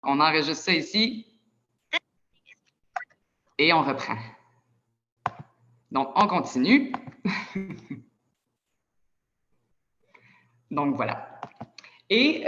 On enregistre ça ici et on reprend. Donc, on continue. Donc, voilà. Et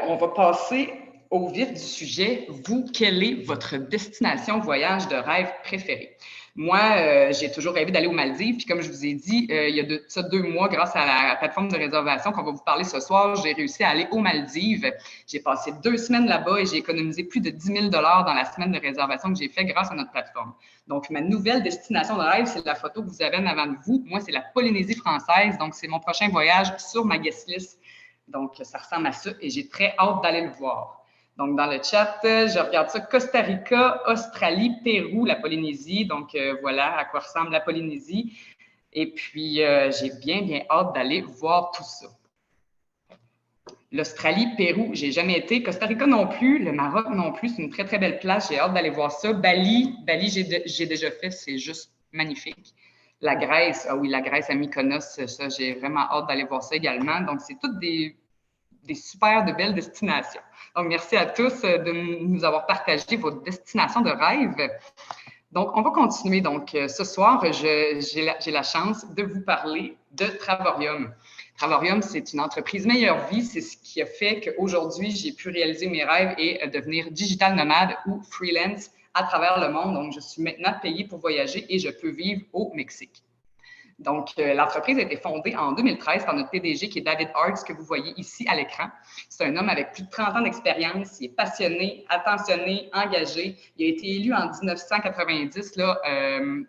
on va passer au vif du sujet. Vous, quelle est votre destination voyage de rêve préférée? Moi, j'ai toujours rêvé d'aller aux Maldives. Puis comme je vous ai dit, il y a de ça 2 mois, grâce à la plateforme de réservation qu'on va vous parler ce soir, j'ai réussi à aller aux Maldives. J'ai passé 2 semaines là-bas et j'ai économisé plus de 10 000 $ dans la semaine de réservation que j'ai fait grâce à notre plateforme. Donc, ma nouvelle destination de rêve, c'est la photo que vous avez en avant de vous. Moi, c'est la Polynésie française. Donc, c'est mon prochain voyage sur ma guest list. Donc, ça ressemble à ça et j'ai très hâte d'aller le voir. Donc, dans le chat, je regarde ça, Costa Rica, Australie, Pérou, la Polynésie. Donc, voilà à quoi ressemble la Polynésie. Et puis, j'ai bien hâte d'aller voir tout ça. L'Australie, Pérou, j'ai jamais été. Costa Rica non plus, le Maroc non plus. C'est une très belle place. J'ai hâte d'aller voir ça. Bali, j'ai déjà fait. C'est juste magnifique. La Grèce, ah oui, la Grèce à Mykonos, ça, j'ai vraiment hâte d'aller voir ça également. Donc, c'est toutes des super de belles destinations. Donc, merci à tous de nous avoir partagé vos destinations de rêve. Donc, on va continuer. Donc, ce soir, j'ai la chance de vous parler de Travorium. Travorium, c'est une entreprise meilleure vie. C'est ce qui a fait qu'aujourd'hui, j'ai pu réaliser mes rêves et devenir digital nomade ou freelance à travers le monde. Donc, je suis maintenant payée pour voyager et je peux vivre au Mexique. Donc, l'entreprise a été fondée en 2013 par notre PDG qui est David Hart, que vous voyez ici à l'écran. C'est un homme avec plus de 30 ans d'expérience. Il est passionné, attentionné, engagé. Il a été élu en 1990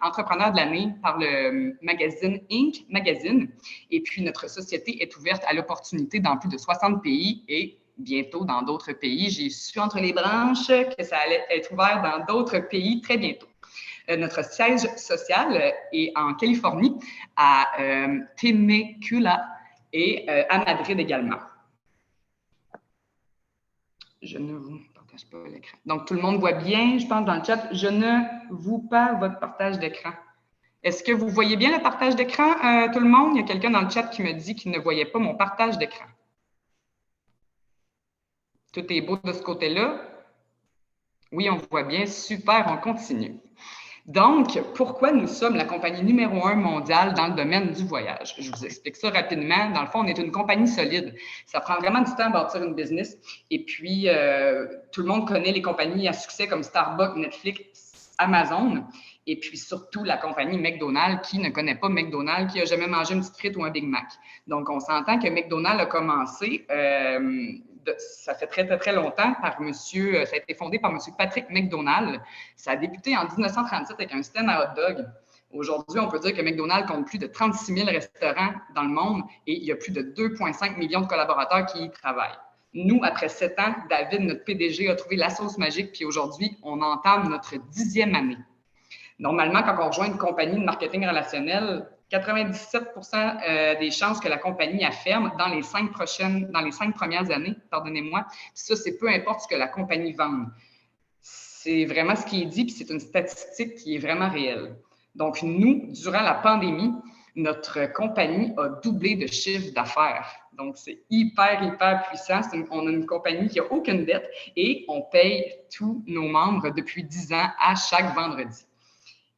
entrepreneur de l'année par le magazine Inc. Magazine. Et puis, notre société est ouverte à l'opportunité dans plus de 60 pays et bientôt dans d'autres pays. J'ai su entre les branches que ça allait être ouvert dans d'autres pays très bientôt. Notre siège social est en Californie, à Temecula et à Madrid également. Je ne vous partage pas l'écran. Donc, tout le monde voit bien, je pense, dans le chat. Je ne vous pas votre partage d'écran. Est-ce que vous voyez bien le partage d'écran, tout le monde? Il y a quelqu'un dans le chat qui me dit qu'il ne voyait pas mon partage d'écran. Tout est beau de ce côté-là. Oui, on voit bien. Super, on continue. Donc, pourquoi nous sommes la compagnie numéro 1 mondiale dans le domaine du voyage? Je vous explique ça rapidement. Dans le fond, on est une compagnie solide. Ça prend vraiment du temps à bâtir une business. Et puis, tout le monde connaît les compagnies à succès comme Starbucks, Netflix, Amazon. Et puis, surtout, la compagnie McDonald's. Qui ne connaît pas McDonald's, qui n'a jamais mangé une petite frite ou un Big Mac? Donc, on s'entend que McDonald's a commencé... ça fait très longtemps ça a été fondé par M. Patrick McDonald. Ça a débuté en 1937 avec un stand à hot dog. Aujourd'hui, on peut dire que McDonald's compte plus de 36 000 restaurants dans le monde et il y a plus de 2,5 millions de collaborateurs qui y travaillent. Nous, après 7 ans, David, notre PDG, a trouvé la sauce magique, puis aujourd'hui, on entame notre 10e année. Normalement, quand on rejoint une compagnie de marketing relationnel, 97% des chances que la compagnie ferme dans les 5 premières années, pardonnez-moi. Ça, c'est peu importe ce que la compagnie vende. C'est vraiment ce qui est dit, puis c'est une statistique qui est vraiment réelle. Donc, nous, durant la pandémie, notre compagnie a doublé de chiffre d'affaires. Donc, c'est hyper puissant. On a une compagnie qui n'a aucune dette et on paye tous nos membres depuis 10 ans à chaque vendredi.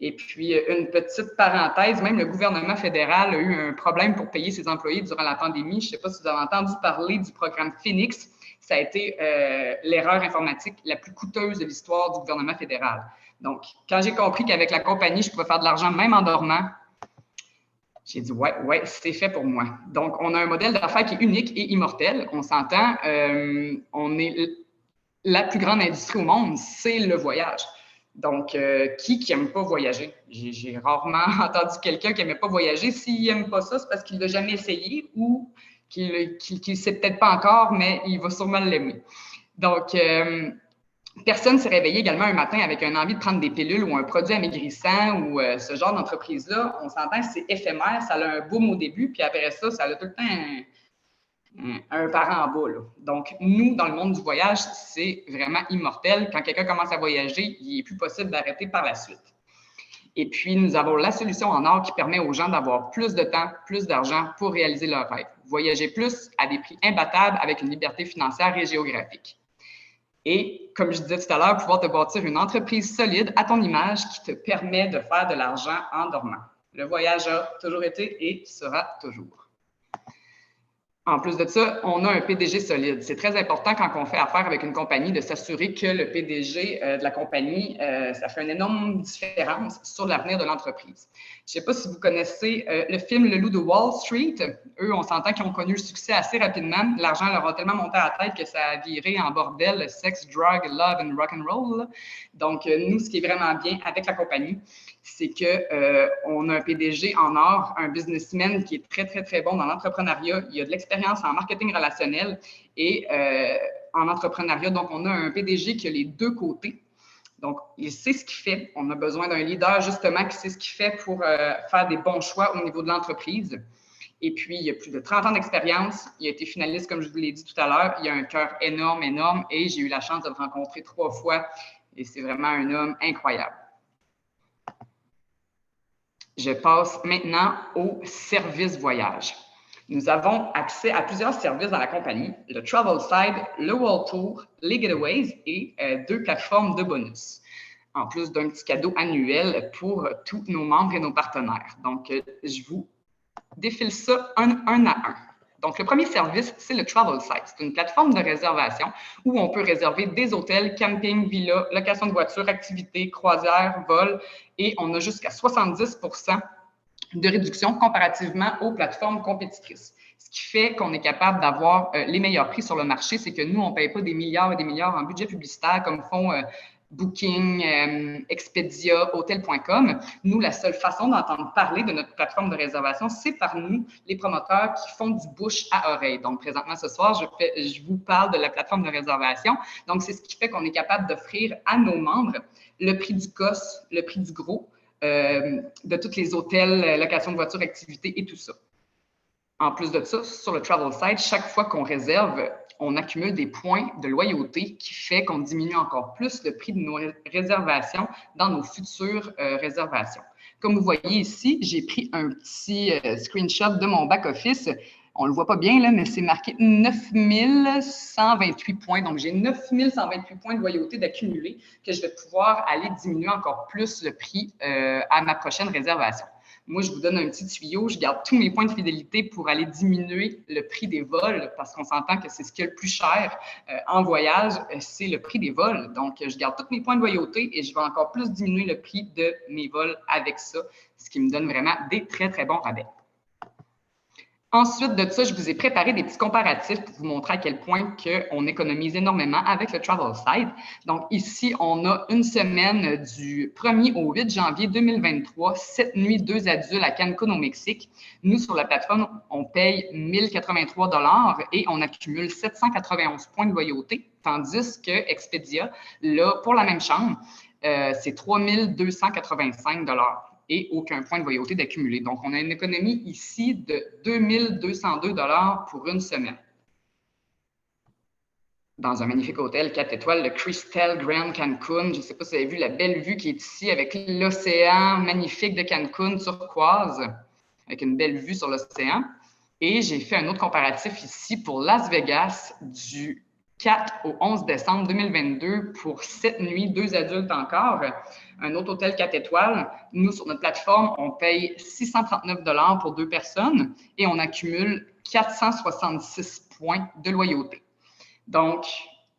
Et puis, une petite parenthèse, même le gouvernement fédéral a eu un problème pour payer ses employés durant la pandémie. Je ne sais pas si vous avez entendu parler du programme Phoenix. Ça a été l'erreur informatique la plus coûteuse de l'histoire du gouvernement fédéral. Donc, quand j'ai compris qu'avec la compagnie, je pouvais faire de l'argent même en dormant, j'ai dit, ouais, c'est fait pour moi. Donc, on a un modèle d'affaires qui est unique et immortel. On s'entend, on est la plus grande industrie au monde, c'est le voyage. Donc, qui n'aime pas voyager? J'ai rarement entendu quelqu'un qui n'aimait pas voyager. S'il n'aime pas ça, c'est parce qu'il ne l'a jamais essayé ou qu'il ne sait peut-être pas encore, mais il va sûrement l'aimer. Donc, personne ne s'est réveillé également un matin avec une envie de prendre des pilules ou un produit amaigrissant ou ce genre d'entreprise-là. On s'entend, c'est éphémère, ça a un boom au début, puis après ça, ça a tout le temps un parent en bas. Là. Donc, nous, dans le monde du voyage, c'est vraiment immortel. Quand quelqu'un commence à voyager, il n'est plus possible d'arrêter par la suite. Et puis, nous avons la solution en or qui permet aux gens d'avoir plus de temps, plus d'argent pour réaliser leurs rêves. Voyager plus à des prix imbattables avec une liberté financière et géographique. Et, comme je disais tout à l'heure, pouvoir te bâtir une entreprise solide à ton image qui te permet de faire de l'argent en dormant. Le voyage a toujours été et sera toujours. En plus de ça, on a un PDG solide. C'est très important quand on fait affaire avec une compagnie de s'assurer que le PDG de la compagnie, ça fait une énorme différence sur l'avenir de l'entreprise. Je ne sais pas si vous connaissez le film Le Loup de Wall Street. Eux, on s'entend qu'ils ont connu le succès assez rapidement. L'argent leur a tellement monté à la tête que ça a viré en bordel, sex, drug, love and rock and roll. Donc, nous, ce qui est vraiment bien avec la compagnie, c'est qu'on a un PDG en or, un businessman qui est très, très, très bon dans l'entrepreneuriat. Il a de l'expérience en marketing relationnel et en entrepreneuriat. Donc, on a un PDG qui a les deux côtés. Donc, il sait ce qu'il fait. On a besoin d'un leader, justement, qui sait ce qu'il fait pour faire des bons choix au niveau de l'entreprise. Et puis, il a plus de 30 ans d'expérience. Il a été finaliste, comme je vous l'ai dit tout à l'heure. Il a un cœur énorme, énorme. Et j'ai eu la chance de le rencontrer 3 fois. Et c'est vraiment un homme incroyable. Je passe maintenant au service voyage. Nous avons accès à plusieurs services dans la compagnie, le Travel Side, le World Tour, les Getaways et 2 plateformes de bonus, en plus d'un petit cadeau annuel pour tous nos membres et nos partenaires. Donc, je vous défile ça un à un. Donc, le premier service, c'est le Travel Site. C'est une plateforme de réservation où on peut réserver des hôtels, camping, villas, location de voitures, activités, croisières, vols, et on a jusqu'à 70% de réduction comparativement aux plateformes compétitrices. Ce qui fait qu'on est capable d'avoir les meilleurs prix sur le marché, c'est que nous, on ne paye pas des milliards et des milliards en budget publicitaire comme font Booking, Expedia, Hotel.com. Nous, la seule façon d'entendre parler de notre plateforme de réservation, c'est par nous, les promoteurs qui font du bouche à oreille. Donc, présentement, ce soir, je vous parle de la plateforme de réservation. Donc, c'est ce qui fait qu'on est capable d'offrir à nos membres le prix du COS, le prix du gros, de tous les hôtels, location de voitures, activités et tout ça. En plus de ça, sur le Travel Site, chaque fois qu'on réserve, on accumule des points de loyauté qui fait qu'on diminue encore plus le prix de nos réservations dans nos futures réservations. Comme vous voyez ici, j'ai pris un petit screenshot de mon back-office. On ne le voit pas bien, là, mais c'est marqué 9128 points. Donc, j'ai 9128 points de loyauté d'accumuler que je vais pouvoir aller diminuer encore plus le prix à ma prochaine réservation. Moi, je vous donne un petit tuyau. Je garde tous mes points de fidélité pour aller diminuer le prix des vols parce qu'on s'entend que c'est ce qui est le plus cher en voyage, c'est le prix des vols. Donc, je garde tous mes points de loyauté et je vais encore plus diminuer le prix de mes vols avec ça, ce qui me donne vraiment des très, très bons rabais. Ensuite de ça, je vous ai préparé des petits comparatifs pour vous montrer à quel point on économise énormément avec le Travel Site. Donc ici, on a une semaine du 1er au 8 janvier 2023, 7 nuits, 2 adultes à Cancun au Mexique. Nous, sur la plateforme, on paye 1083 $ et on accumule 791 points de loyauté, tandis que Expedia, là, pour la même chambre, c'est 3285 $ et aucun point de loyauté d'accumuler. Donc, on a une économie ici de 2202 $ pour une semaine. Dans un magnifique hôtel 4 étoiles, le Crystal Grand Cancun. Je ne sais pas si vous avez vu la belle vue qui est ici avec l'océan magnifique de Cancun turquoise, avec une belle vue sur l'océan. Et j'ai fait un autre comparatif ici pour Las Vegas du 4 au 11 décembre 2022 pour 7 nuits, 2 adultes encore. Un autre hôtel 4 étoiles. Nous, sur notre plateforme, on paye 639 $ pour 2 personnes et on accumule 466 points de loyauté. Donc,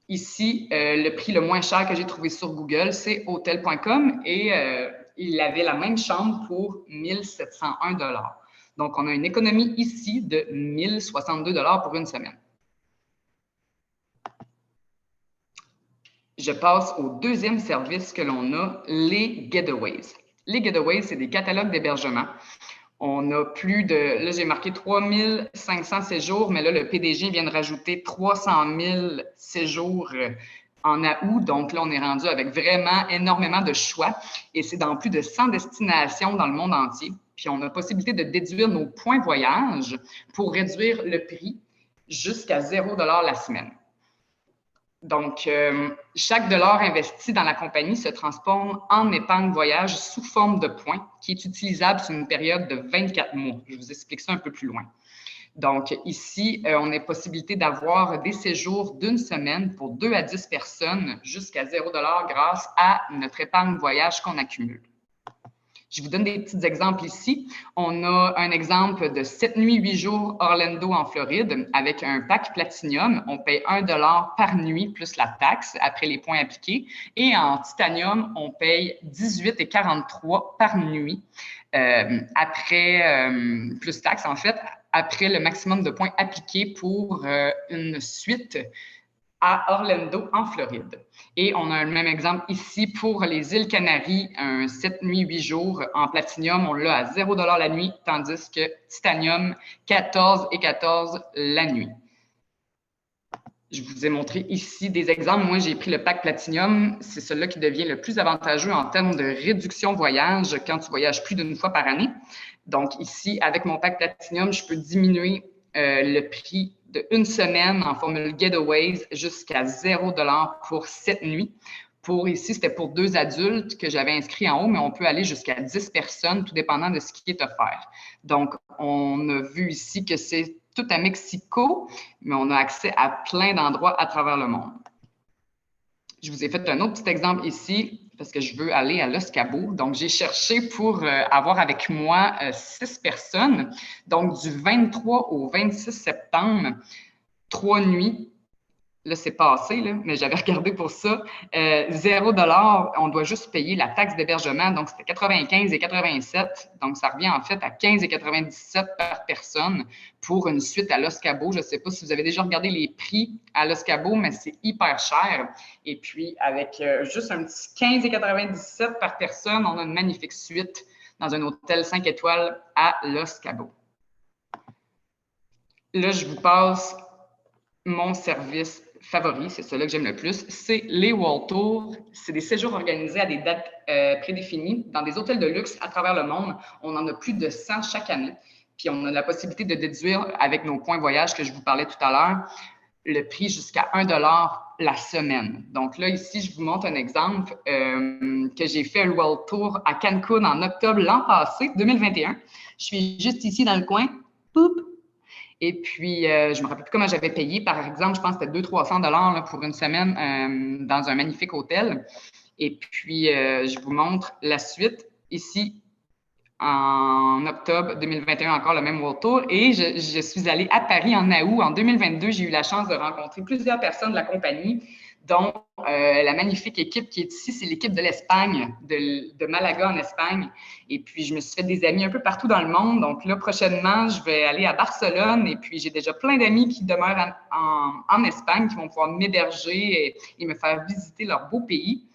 ici, le prix le moins cher que j'ai trouvé sur Google, c'est Hotel.com et il avait la même chambre pour 1701 $. Donc, on a une économie ici de 1062 $ pour une semaine. Je passe au deuxième service que l'on a, les Getaways. Les Getaways, c'est des catalogues d'hébergement. On a plus de, là j'ai marqué 3500 séjours, mais là le PDG vient de rajouter 300 000 séjours en août. Donc là, on est rendu avec vraiment énormément de choix et c'est dans plus de 100 destinations dans le monde entier. Puis on a la possibilité de déduire nos points voyage pour réduire le prix jusqu'à 0 $ la semaine. Donc, chaque dollar investi dans la compagnie se transforme en épargne voyage sous forme de points qui est utilisable sur une période de 24 mois. Je vous explique ça un peu plus loin. Donc, ici, on a possibilité d'avoir des séjours d'une semaine pour 2 à 10 personnes jusqu'à 0 $ grâce à notre épargne voyage qu'on accumule. Je vous donne des petits exemples ici. On a un exemple de 7 nuits, 8 jours Orlando en Floride avec un pack Platinum. On paye 1 $ par nuit plus la taxe après les points appliqués. Et en Titanium, on paye 18,43 par nuit après, plus taxe en fait, après le maximum de points appliqués pour une suite à Orlando, en Floride. Et on a le même exemple ici pour les îles Canaries, un 7 nuits, 8 jours en Platinum, on l'a à 0 $ la nuit, tandis que Titanium, 14,14 $ la nuit. Je vous ai montré ici des exemples. Moi, j'ai pris le pack Platinum. C'est celui qui devient le plus avantageux en termes de réduction voyage quand tu voyages plus d'une fois par année. Donc ici, avec mon pack Platinum, je peux diminuer le prix d'une semaine en formule Getaways jusqu'à 0 $ pour 7 nuits. Pour ici, c'était pour 2 adultes que j'avais inscrit en haut, mais on peut aller jusqu'à 10 personnes, tout dépendant de ce qui est offert. Donc, on a vu ici que c'est tout à Mexico, mais on a accès à plein d'endroits à travers le monde. Je vous ai fait un autre petit exemple ici parce que je veux aller à Los Cabos. Donc, j'ai cherché pour avoir avec moi 6 personnes. Donc, du 23 au 26 septembre, 3 nuits. Là, c'est passé, là, mais j'avais regardé pour ça. 0 $, on doit juste payer la taxe d'hébergement. Donc, c'était 95,87 $. Donc, ça revient en fait à 15,97 $ par personne pour une suite à Los Cabos. Je ne sais pas si vous avez déjà regardé les prix à Los Cabos, mais c'est hyper cher. Et puis, avec juste un petit 15,97 $ par personne, on a une magnifique suite dans un hôtel 5 étoiles à Los Cabos. Là, je vous passe mon service favori, c'est celui que j'aime le plus, c'est les World Tours. C'est des séjours organisés à des dates prédéfinies dans des hôtels de luxe à travers le monde. On en a plus de 100 chaque année. Puis on a la possibilité de déduire avec nos points voyage que je vous parlais tout à l'heure, le prix jusqu'à 1 $ la semaine. Donc là, ici, je vous montre un exemple que j'ai fait le World Tour à Cancun en octobre l'an passé, 2021. Je suis juste ici dans le coin. Poup! Et puis, je ne me rappelle plus comment j'avais payé. Par exemple, je pense que c'était 200-300 $ pour une semaine dans un magnifique hôtel. Et puis, je vous montre la suite ici en octobre 2021, encore le même World Tour. Et je suis allée à Paris en août. En 2022, j'ai eu la chance de rencontrer plusieurs personnes de la compagnie, dont la magnifique équipe qui est ici, c'est l'équipe de l'Espagne, de Malaga en Espagne. Et puis, je me suis fait des amis un peu partout dans le monde. Donc là, prochainement, je vais aller à Barcelone. Et puis, j'ai déjà plein d'amis qui demeurent en Espagne, qui vont pouvoir m'héberger et me faire visiter leur beau pays.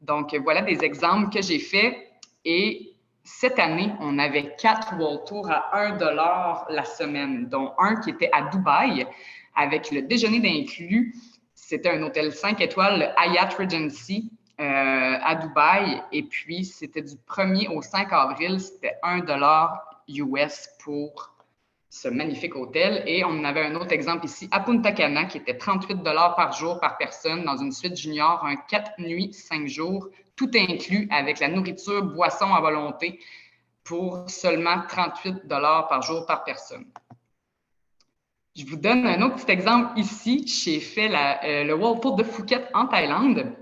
Donc, voilà des exemples que j'ai faits. Et cette année, on avait 4 World Tours à 1 $ la semaine, dont un qui était à Dubaï avec le déjeuner d'inclus. C'était un hôtel 5 étoiles, le Hyatt Regency à Dubaï. Et puis, c'était du 1er au 5 avril, c'était 1 $ US pour ce magnifique hôtel. Et on avait un autre exemple ici à Punta Cana qui était 38 $ par jour par personne dans une suite junior, un 4 nuits, 5 jours, tout inclus avec la nourriture, boisson à volonté pour seulement 38 $ par jour par personne. Je vous donne un autre petit exemple ici. J'ai fait le World Tour de Phuket en Thaïlande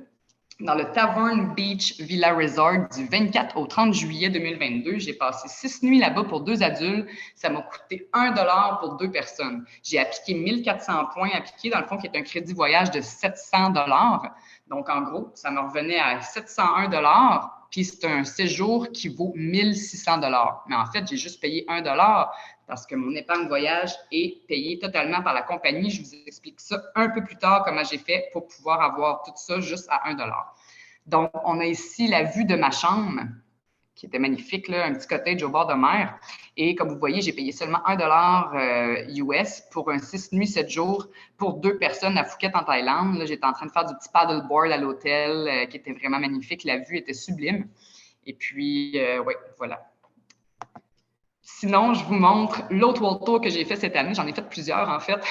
dans le Tavern Beach Villa Resort du 24 au 30 juillet 2022. J'ai passé 6 nuits là-bas pour 2 adultes. Ça m'a coûté 1 $ pour 2 personnes. J'ai appliqué 1400 points appliqués, dans le fond, qui est un crédit voyage de 700 $. Donc, en gros, ça me revenait à 701 $. Puis, c'est un séjour qui vaut 1600 $. Mais en fait, j'ai juste payé 1 $ parce que mon épargne voyage est payée totalement par la compagnie. Je vous explique ça un peu plus tard, comment j'ai fait pour pouvoir avoir tout ça juste à 1 $. Donc, on a ici la vue de ma chambre, qui était magnifique, là, un petit cottage au bord de mer. Et comme vous voyez, j'ai payé seulement 1 $ US pour un 6 nuits, 7 jours pour 2 personnes à Phuket en Thaïlande. Là, j'étais en train de faire du petit paddleboard à l'hôtel qui était vraiment magnifique. La vue était sublime. Et puis, oui, voilà. Sinon, je vous montre l'autre World Tour que j'ai fait cette année. J'en ai fait plusieurs, en fait.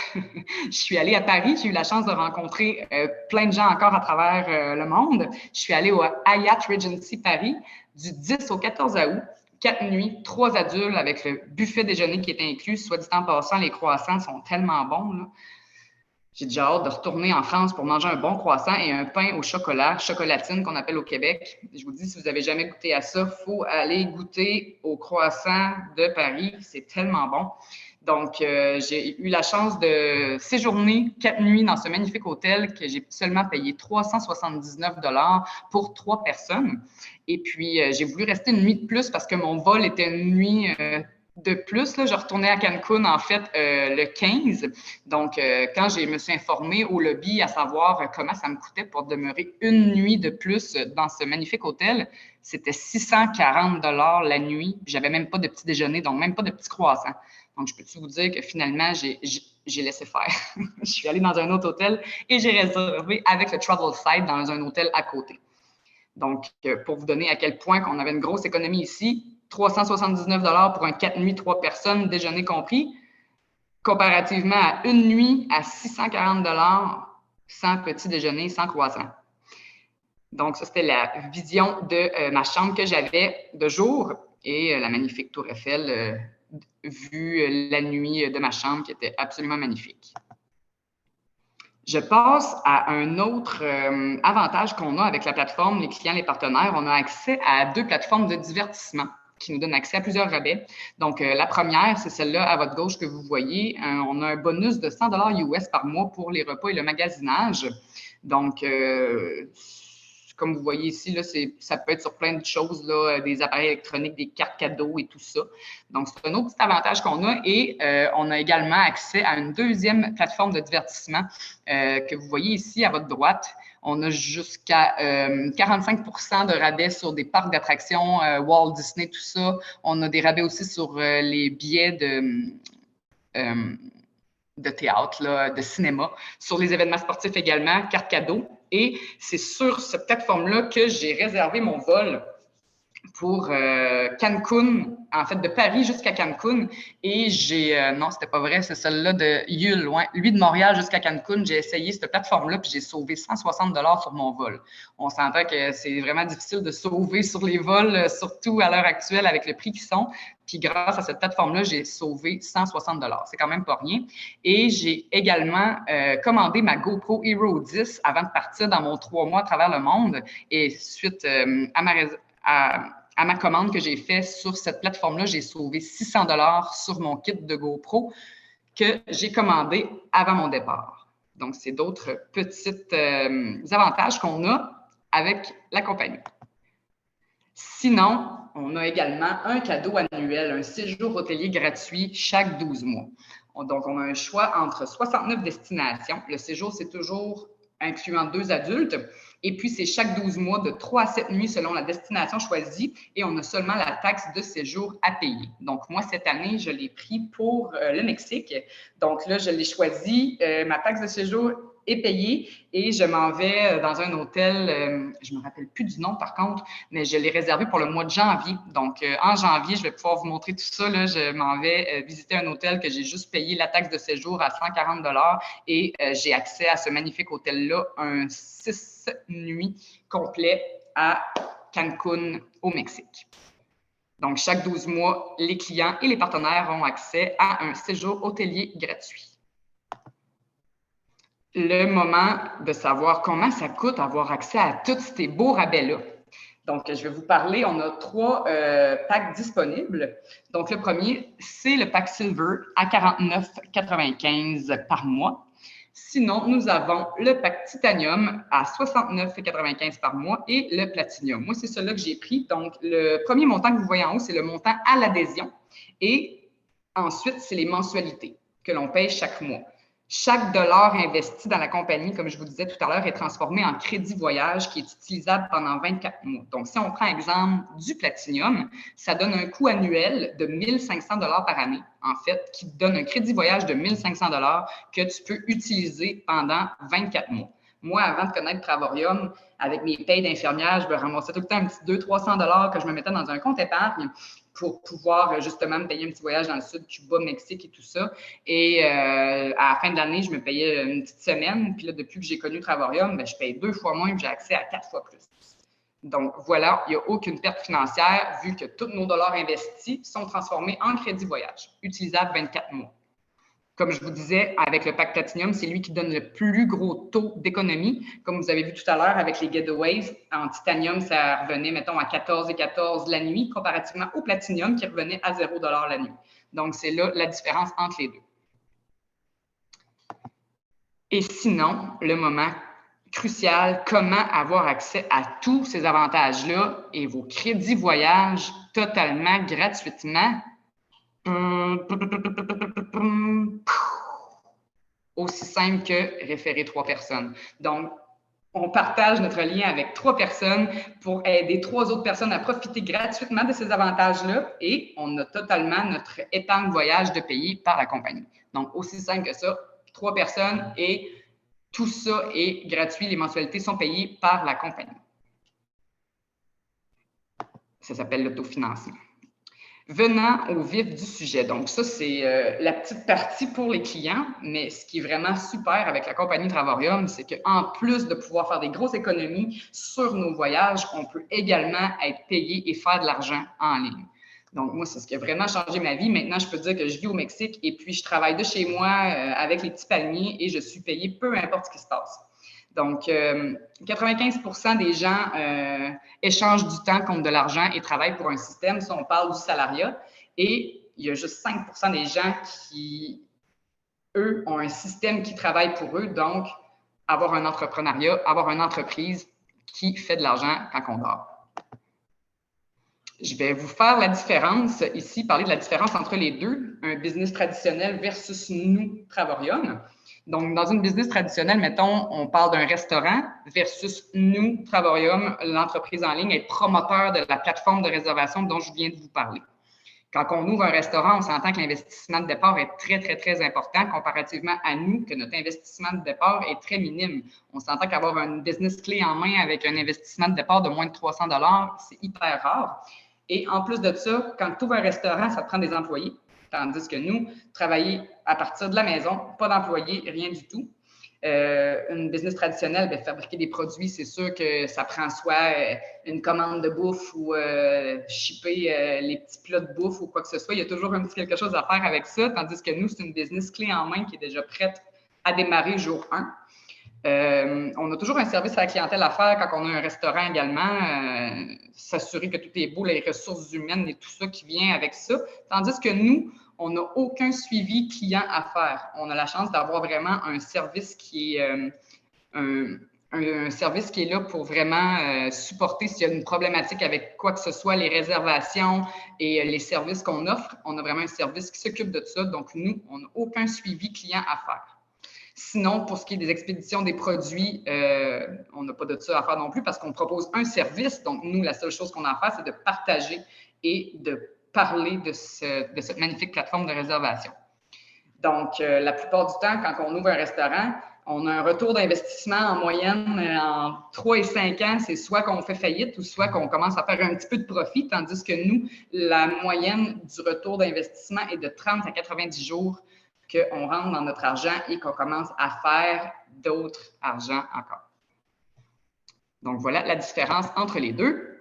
Je suis allée à Paris. J'ai eu la chance de rencontrer plein de gens encore à travers le monde. Je suis allée au Hyatt Regency Paris du 10 au 14 août. 4 nuits, 3 adultes avec le buffet déjeuner qui est inclus. Soit dit en passant, les croissants sont tellement bons, là. J'ai déjà hâte de retourner en France pour manger un bon croissant et un pain au chocolat, chocolatine qu'on appelle au Québec. Je vous dis, si vous n'avez jamais goûté à ça, il faut aller goûter au croissant de Paris. C'est tellement bon. Donc, j'ai eu la chance de séjourner 4 nuits dans ce magnifique hôtel que j'ai seulement payé 379 $ pour 3 personnes. Et puis, j'ai voulu rester une nuit de plus parce que mon vol était une nuit de plus. Là, je retournais à Cancun, en fait, le 15. Donc, quand je me suis informée au lobby à savoir comment ça me coûtait pour demeurer une nuit de plus dans ce magnifique hôtel, c'était 640 $ la nuit. J'avais même pas de petit déjeuner, donc même pas de petits croissants. Donc, je peux-tu vous dire que finalement, j'ai laissé faire. Je suis allée dans un autre hôtel et j'ai réservé avec le Travel Site dans un hôtel à côté. Donc, pour vous donner à quel point qu'on avait une grosse économie ici, 379 $ pour un 4 nuits, 3 personnes, déjeuner compris, comparativement à une nuit à 640 $ sans petit déjeuner, sans croissant. Donc, ça, c'était la vision de ma chambre que j'avais de jour et la magnifique Tour Eiffel vue la nuit de ma chambre qui était absolument magnifique. Je passe à un autre avantage qu'on a avec la plateforme, les clients, les partenaires. On a accès à 2 plateformes de divertissement qui nous donnent accès à plusieurs rabais. Donc, la première, c'est celle-là à votre gauche que vous voyez. On a un bonus de 100 $ US par mois pour les repas et le magasinage. Donc, comme vous voyez ici, là, ça peut être sur plein de choses, là, des appareils électroniques, des cartes cadeaux et tout ça. Donc, c'est un autre petit avantage qu'on a. Et on a également accès à une deuxième plateforme de divertissement que vous voyez ici à votre droite. On a jusqu'à 45 % de rabais sur des parcs d'attractions, Walt Disney, tout ça. On a des rabais aussi sur les billets de théâtre, là, de cinéma, sur les événements sportifs également, cartes cadeaux. Et c'est sur cette plateforme-là que j'ai réservé mon vol pour Cancun, en fait, de Paris jusqu'à Cancun. Et non, c'était pas vrai, c'est celle-là de Yule, ouais. Lui, de Montréal jusqu'à Cancun, j'ai essayé cette plateforme-là, puis j'ai sauvé 160 $ sur mon vol. On s'entend que c'est vraiment difficile de sauver sur les vols, surtout à l'heure actuelle avec le prix qu'ils sont. Puis grâce à cette plateforme-là, j'ai sauvé 160 $. C'est quand même pas rien. Et j'ai également commandé ma GoPro Hero 10 avant de partir dans mon 3 mois à travers le monde. Et suite à ma commande que j'ai faite sur cette plateforme-là, j'ai sauvé 600 $ sur mon kit de GoPro que j'ai commandé avant mon départ. Donc, c'est d'autres petits avantages qu'on a avec la compagnie. Sinon, on a également un cadeau annuel, un séjour hôtelier gratuit chaque 12 mois. Donc, on a un choix entre 69 destinations. Le séjour, c'est toujours incluant 2 adultes. Et puis, c'est chaque 12 mois de 3 à 7 nuits selon la destination choisie. Et on a seulement la taxe de séjour à payer. Donc, moi, cette année, je l'ai pris pour le Mexique. Donc là, je l'ai choisi. Ma taxe de séjour est payée et je m'en vais dans un hôtel, je ne me rappelle plus du nom par contre, mais je l'ai réservé pour le mois de janvier. Donc, en janvier, je vais pouvoir vous montrer tout ça. Là, je m'en vais visiter un hôtel que j'ai juste payé la taxe de séjour à 140 $ et j'ai accès à ce magnifique hôtel-là, un 6 nuits complet à Cancun, au Mexique. Donc, chaque 12 mois, les clients et les partenaires ont accès à un séjour hôtelier gratuit. Le moment de savoir comment ça coûte avoir accès à tous ces beaux rabais-là. Donc, je vais vous parler, on a 3 packs disponibles. Donc, le premier, c'est le pack Silver à 49,95 par mois. Sinon, nous avons le pack Titanium à 69,95 par mois et le Platinum. Moi, c'est celui-là que j'ai pris. Donc, le premier montant que vous voyez en haut, c'est le montant à l'adhésion. Et ensuite, c'est les mensualités que l'on paye chaque mois. Chaque dollar investi dans la compagnie, comme je vous disais tout à l'heure, est transformé en crédit voyage qui est utilisable pendant 24 mois. Donc, si on prend l'exemple du Platinum, ça donne un coût annuel de 1 500 $ par année, en fait, qui te donne un crédit voyage de 1 500 $ que tu peux utiliser pendant 24 mois. Moi, avant de connaître Travorium, avec mes payes d'infirmière, je me ramassais tout le temps un petit 200-300 $ que je me mettais dans un compte épargne pour pouvoir justement me payer un petit voyage dans le sud, Cuba, Mexique et tout ça. Et à la fin de l'année, je me payais une petite semaine. Puis là, depuis que j'ai connu Travorium, je paye 2 fois moins et j'ai accès à 4 fois plus. Donc, voilà, il n'y a aucune perte financière vu que tous nos dollars investis sont transformés en crédit voyage, utilisable 24 mois. Comme je vous disais, avec le pack Platinum, c'est lui qui donne le plus gros taux d'économie. Comme vous avez vu tout à l'heure avec les Getaways, en Titanium, ça revenait, mettons, à 14,14 la nuit, comparativement au Platinum qui revenait à 0 $ la nuit. Donc, c'est là la différence entre les deux. Et sinon, le moment crucial, comment avoir accès à tous ces avantages-là et vos crédits voyage totalement gratuitement. Aussi simple que référer 3 personnes. Donc, on partage notre lien avec 3 personnes pour aider 3 autres personnes à profiter gratuitement de ces avantages-là et on a totalement notre épargne voyage de payer par la compagnie. Donc, aussi simple que ça, 3 personnes et tout ça est gratuit. Les mensualités sont payées par la compagnie. Ça s'appelle l'autofinancement. Venant au vif du sujet, donc ça, c'est la petite partie pour les clients, mais ce qui est vraiment super avec la compagnie Travorium, c'est qu'en plus de pouvoir faire des grosses économies sur nos voyages, on peut également être payé et faire de l'argent en ligne. Donc, moi, c'est ce qui a vraiment changé ma vie. Maintenant, je peux dire que je vis au Mexique et puis je travaille de chez moi avec les petits palmiers et je suis payé peu importe ce qui se passe. Donc, 95% des gens échangent du temps contre de l'argent et travaillent pour un système. Si on parle du salariat, et il y a juste 5% des gens qui, eux, ont un système qui travaille pour eux. Donc, avoir un entrepreneuriat, avoir une entreprise qui fait de l'argent quand on dort. Je vais vous faire la différence ici, parler de la différence entre les deux, un business traditionnel versus nous, Travorium. Donc, dans une business traditionnelle, mettons, on parle d'un restaurant versus nous, Travorium, l'entreprise en ligne et promoteur de la plateforme de réservation dont je viens de vous parler. Quand on ouvre un restaurant, on s'entend que l'investissement de départ est très, très, très important comparativement à nous, que notre investissement de départ est très minime. On s'entend qu'avoir une business clé en main avec un investissement de départ de moins de 300 $, c'est hyper rare. Et en plus de ça, quand tu ouvres un restaurant, ça te prend des employés. Tandis que nous, travailler à partir de la maison, pas d'employés, rien du tout. Une business traditionnelle, bien, fabriquer des produits, c'est sûr que ça prend soit une commande de bouffe ou shipper les petits plats de bouffe ou quoi que ce soit. Il y a toujours un petit quelque chose à faire avec ça. Tandis que nous, c'est une business clé en main qui est déjà prête à démarrer jour 1. On a toujours un service à la clientèle à faire quand on a un restaurant également, s'assurer que tout est beau, les ressources humaines et tout ça qui vient avec ça. Tandis que nous, on n'a aucun suivi client à faire. On a la chance d'avoir vraiment un service qui est un service qui est là pour vraiment supporter s'il y a une problématique avec quoi que ce soit, les réservations et les services qu'on offre. On a vraiment un service qui s'occupe de ça. Donc, nous, on n'a aucun suivi client à faire. Sinon, pour ce qui est des expéditions des produits, on n'a pas de ça à faire non plus parce qu'on propose un service. Donc, nous, la seule chose qu'on a à faire, c'est de partager et de parler de cette magnifique plateforme de réservation. Donc, la plupart du temps, quand on ouvre un restaurant, on a un retour d'investissement en moyenne en 3 et 5 ans. C'est soit qu'on fait faillite ou soit qu'on commence à faire un petit peu de profit, tandis que nous, la moyenne du retour d'investissement est de 30 à 90 jours qu'on rentre dans notre argent et qu'on commence à faire d'autres argent encore. Donc, voilà la différence entre les deux.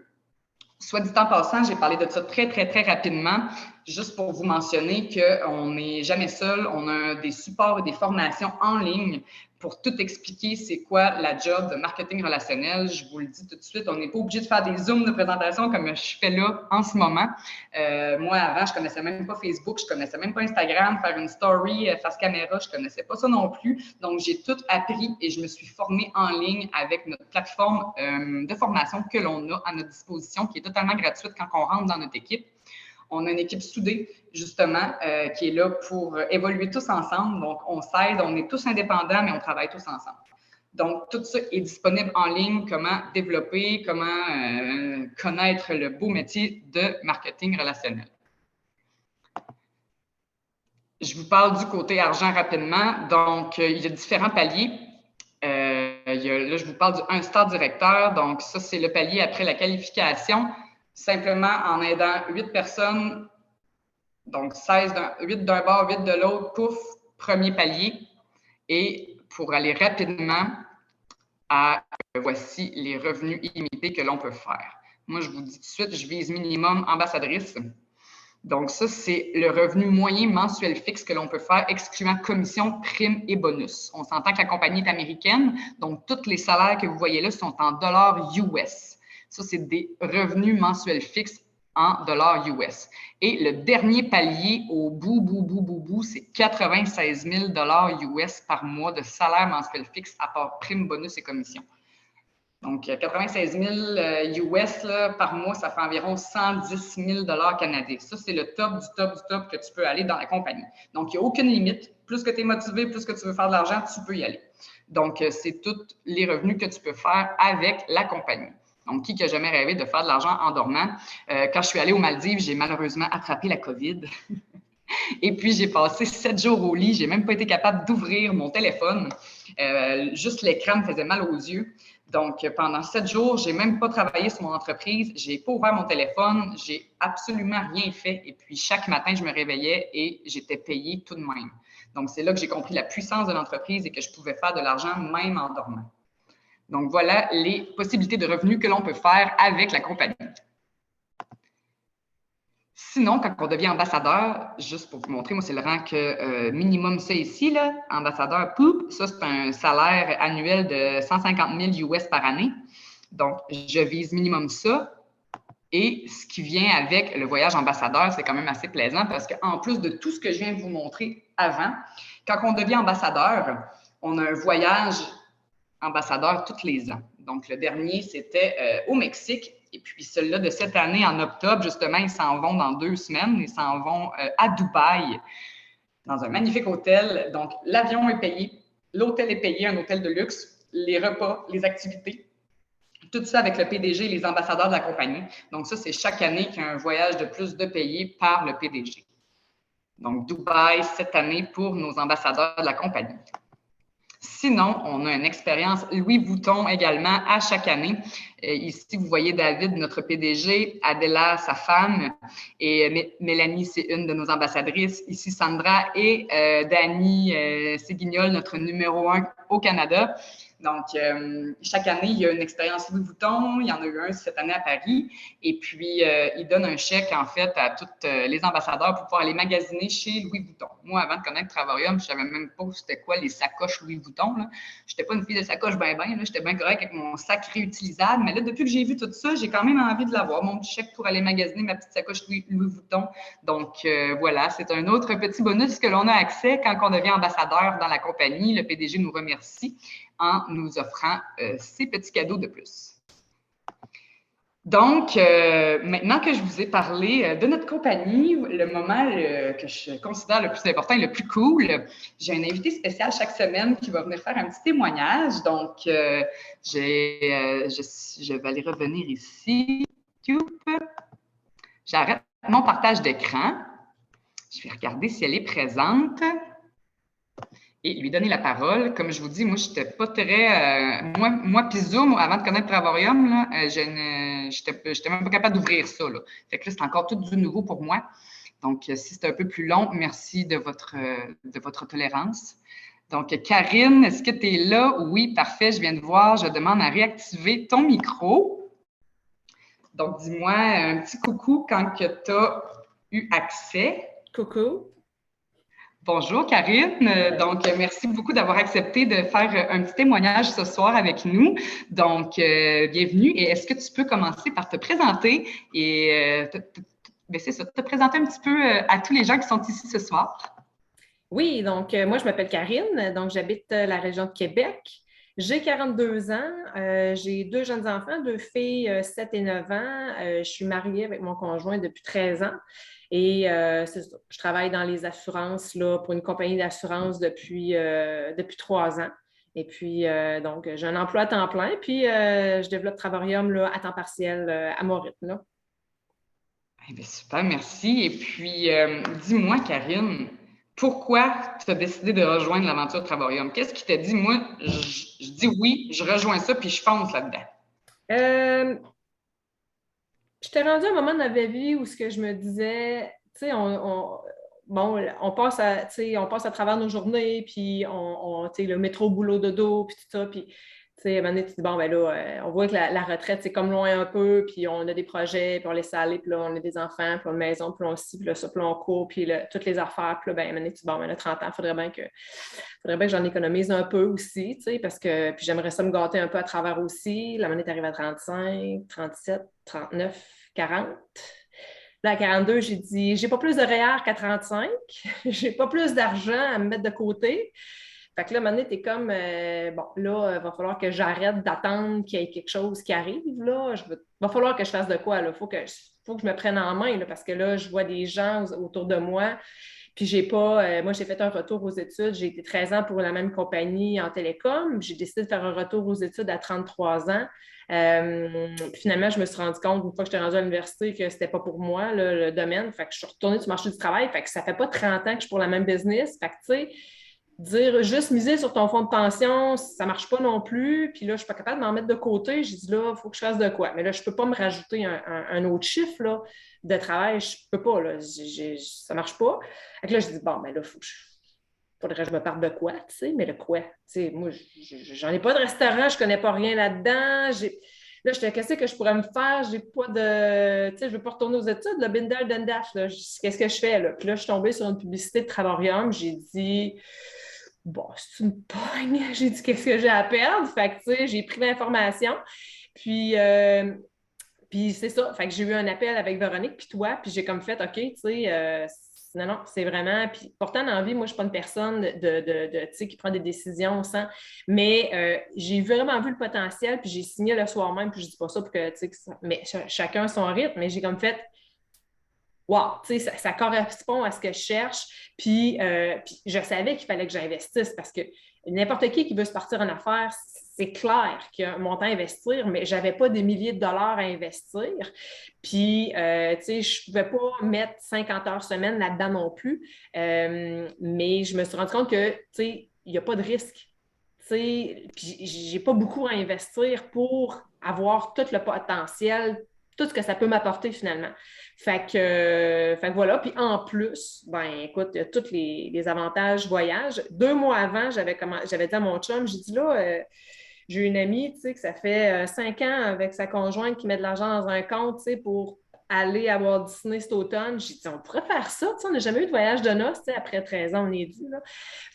Soit dit en passant, j'ai parlé de ça très, très, très rapidement, juste pour vous mentionner qu'on n'est jamais seul. On a des supports et des formations en ligne pour tout expliquer c'est quoi la job de marketing relationnel. Je vous le dis tout de suite, on n'est pas obligé de faire des zooms de présentation comme je fais là en ce moment. Moi, avant, je ne connaissais même pas Facebook, je ne connaissais même pas Instagram, faire une story face caméra, je ne connaissais pas ça non plus. Donc, j'ai tout appris et je me suis formée en ligne avec notre plateforme de formation que l'on a à notre disposition, qui est totalement gratuite quand on rentre dans notre équipe. On a une équipe soudée, justement, qui est là pour évoluer tous ensemble. Donc, on s'aide, on est tous indépendants, mais on travaille tous ensemble. Donc, tout ça est disponible en ligne, comment développer, comment connaître le beau métier de marketing relationnel. Je vous parle du côté argent rapidement. Donc, il y a différents paliers. Là, je vous parle du 1-star directeur. Donc, ça, c'est le palier après la qualification. Simplement en aidant 8 personnes, donc 8 d'un bord, 8 de l'autre, pouf, premier palier. Et pour aller rapidement, à voici les revenus illimités que l'on peut faire. Moi, je vous dis tout de suite, je vise minimum ambassadrice. Donc, ça, c'est le revenu moyen mensuel fixe que l'on peut faire, excluant commission, primes et bonus. On s'entend que la compagnie est américaine, donc tous les salaires que vous voyez là sont en dollars US. Ça, c'est des revenus mensuels fixes en dollars US. Et le dernier palier au bout, c'est 96 000 US par mois de salaire mensuel fixe à part primes, bonus et commission. Donc, 96 000 US là, par mois, ça fait environ 110 000 canadiens. Ça, c'est le top du top du top que tu peux aller dans la compagnie. Donc, il n'y a aucune limite. Plus que tu es motivé, plus que tu veux faire de l'argent, tu peux y aller. Donc, c'est tous les revenus que tu peux faire avec la compagnie. Donc, qui n'a jamais rêvé de faire de l'argent en dormant? Quand je suis allée aux Maldives, j'ai malheureusement attrapé la COVID. Et puis, j'ai passé 7 jours au lit. J'ai même pas été capable d'ouvrir mon téléphone. Juste l'écran me faisait mal aux yeux. Donc, pendant 7 jours, j'ai même pas travaillé sur mon entreprise. J'ai pas ouvert mon téléphone. J'ai absolument rien fait. Et puis, chaque matin, je me réveillais et j'étais payée tout de même. Donc, c'est là que j'ai compris la puissance de l'entreprise et que je pouvais faire de l'argent même en dormant. Donc, voilà les possibilités de revenus que l'on peut faire avec la compagnie. Sinon, quand on devient ambassadeur, juste pour vous montrer, moi, c'est le rang que minimum ça ici, là, ambassadeur, poup, ça, c'est un salaire annuel de 150 000 US par année. Donc, je vise minimum ça. Et ce qui vient avec le voyage ambassadeur, c'est quand même assez plaisant parce qu'en plus de tout ce que je viens de vous montrer avant, quand on devient ambassadeur, on a un voyage ambassadeur tous les ans. Donc, le dernier, c'était au Mexique. Et puis, celui-là de cette année, en octobre, justement, ils s'en vont dans 2 semaines. Ils s'en vont à Dubaï, dans un magnifique hôtel. Donc, l'avion est payé, l'hôtel est payé, un hôtel de luxe, les repas, les activités. Tout ça avec le PDG et les ambassadeurs de la compagnie. Donc, ça, c'est chaque année qu'il y a un voyage de plus de payé par le PDG. Donc, Dubaï, cette année, pour nos ambassadeurs de la compagnie. Sinon, on a une expérience Louis Vuitton également à chaque année. Ici, vous voyez David, notre PDG, Adela, sa femme, et Mélanie, c'est une de nos ambassadrices. Ici, Sandra et Dani Séguignol, notre numéro 1 au Canada. Donc, chaque année, il y a une expérience Louis Vuitton. Il y en a eu un cette année à Paris. Et puis, il donne un chèque, en fait, à tous les ambassadeurs pour pouvoir aller magasiner chez Louis Vuitton. Moi, avant de connaître Travarium, je ne savais même pas c'était quoi les sacoches Louis Vuitton. Je n'étais pas une fille de sacoche bien. J'étais bien correcte avec mon sac réutilisable. Mais là, depuis que j'ai vu tout ça, j'ai quand même envie de l'avoir. Mon petit chèque pour aller magasiner ma petite sacoche Louis Vuitton. Donc, voilà, c'est un autre petit bonus que l'on a accès quand on devient ambassadeur dans la compagnie. Le PDG nous remercie en nous offrant ces petits cadeaux de plus. Donc, maintenant que je vous ai parlé de notre compagnie, le moment que je considère le plus important et le plus cool, j'ai un invité spécial chaque semaine qui va venir faire un petit témoignage. Donc, je vais aller revenir ici. J'arrête mon partage d'écran. Je vais regarder si elle est présente et lui donner la parole. Comme je vous dis, moi, je n'étais pas très... moi puis Zoom, avant de connaître Travarium, je n'étais même pas capable d'ouvrir ça. Là. Fait que là, c'est encore tout du nouveau pour moi. Donc, si c'est un peu plus long, merci de votre tolérance. Donc, Karine, est-ce que tu es là? Oui, parfait, je viens de voir. Je demande à réactiver ton micro. Donc, dis-moi un petit coucou quand tu as eu accès. Coucou. Bonjour Karine, donc merci beaucoup d'avoir accepté de faire un petit témoignage ce soir avec nous. Donc, bienvenue et est-ce que tu peux commencer par te présenter et te présenter un petit peu à tous les gens qui sont ici ce soir? Oui, donc moi je m'appelle Karine, donc j'habite la région de Québec. J'ai 42 ans, j'ai 2 jeunes enfants, 2 filles, 7 et 9 ans. Je suis mariée avec mon conjoint depuis 13 ans. Et je travaille dans les assurances là, pour une compagnie d'assurance depuis 3 ans. Et puis, donc, j'ai un emploi à temps plein, puis je développe Travarium là, à temps partiel à mon rythme. Là. Eh bien, super, merci. Et puis, dis-moi, Karine, pourquoi tu as décidé de rejoindre l'aventure Travarium? Qu'est-ce qui t'a dit, moi, je dis oui, je rejoins ça, puis je fonce là-dedans? J'étais rendue à un moment de ma vie où ce que je me disais, tu sais, on passe à travers nos journées, puis tu sais, le métro, boulot, dodo, puis tout ça. Puis Tu sais, à un moment donné, tu te dis, bon, ben là, on voit que la retraite, c'est comme loin un peu, puis on a des projets, puis on laisse aller, puis là, on a des enfants, puis on a une maison, puis on ci, puis là, ça, puis là, on court, puis là, toutes les affaires, puis là, ben, à un moment donné, tu dis, bon, ben là, 30 ans, il faudrait bien que j'en économise un peu aussi, tu sais, parce que, puis j'aimerais ça me gâter un peu à travers aussi. La monnaie est arrivée à 35, 37, 39, 40. Là, à 42, j'ai dit, j'ai pas plus de REER qu'à 35, j'ai pas plus d'argent à me mettre de côté. Fait que là, à un moment donné, t'es comme, bon, là, il va falloir que j'arrête d'attendre qu'il y ait quelque chose qui arrive, là. Va falloir que je fasse de quoi, là. Faut que je me prenne en main, là, parce que là, je vois des gens autour de moi, puis j'ai pas, moi, j'ai fait un retour aux études. J'ai été 13 ans pour la même compagnie en télécom. J'ai décidé de faire un retour aux études à 33 ans. Puis finalement, je me suis rendu compte, une fois que j'étais rendue à l'université, que c'était pas pour moi, là, le domaine. Fait que je suis retournée sur le marché du travail. Fait que ça fait pas 30 ans que je suis pour la même business. Fait que, tu sais, dire juste miser sur ton fonds de pension, ça marche pas non plus. Puis là, je suis pas capable de m'en mettre de côté. J'ai dit là, il faut que je fasse de quoi. Mais là, je peux pas me rajouter un autre chiffre là, de travail. Je peux pas. Là. Ça marche pas. Fait que là, je dis bon, ben là, faudrait que je me parle de quoi, tu sais, mais le quoi? Tu sais, moi, j'en ai pas de restaurant, je connais pas rien là-dedans. Là, je te qu'est-ce que je pourrais me faire? J'ai pas de. Tu sais, je veux pas retourner aux études, le Binder Dundash, là. Qu'est-ce que je fais, là? Puis là, je suis tombée sur une publicité de Travarium. J'ai dit, bon, c'est une pogne. J'ai dit, qu'est-ce que j'ai à perdre? Fait que, tu sais, j'ai pris l'information. Puis, puis c'est ça. Fait que j'ai eu un appel avec Véronique, puis toi, puis j'ai comme fait, OK, tu sais, non, non, c'est vraiment. Puis pourtant, dans la vie, moi, je ne suis pas une personne tu sais, qui prend des décisions sans. Mais j'ai vraiment vu le potentiel, puis j'ai signé le soir même, puis je ne dis pas ça pour que, tu sais, mais chacun son rythme, mais j'ai comme fait. Wow, tu sais, ça correspond à ce que je cherche. Puis je savais qu'il fallait que j'investisse parce que n'importe qui veut se partir en affaires, c'est clair qu'il y a un montant à investir, mais je n'avais pas des milliers de dollars à investir. Puis, tu sais, je ne pouvais pas mettre 50 heures semaine là-dedans non plus. Mais je me suis rendu compte que, tu sais, il n'y a pas de risque. Puis j'ai pas beaucoup à investir pour avoir tout le potentiel, tout ce que ça peut m'apporter finalement. Fait que voilà. Puis en plus, ben écoute, il y a tous les avantages voyage. 2 mois avant, j'avais dit à mon chum, j'ai dit là, j'ai une amie, tu sais, que ça fait 5 ans avec sa conjointe qui met de l'argent dans un compte, tu sais, pour aller à Walt Disney cet automne. J'ai dit, on pourrait faire ça, tu sais, on n'a jamais eu de voyage de noces, tu sais, après 13 ans, on est dit, là.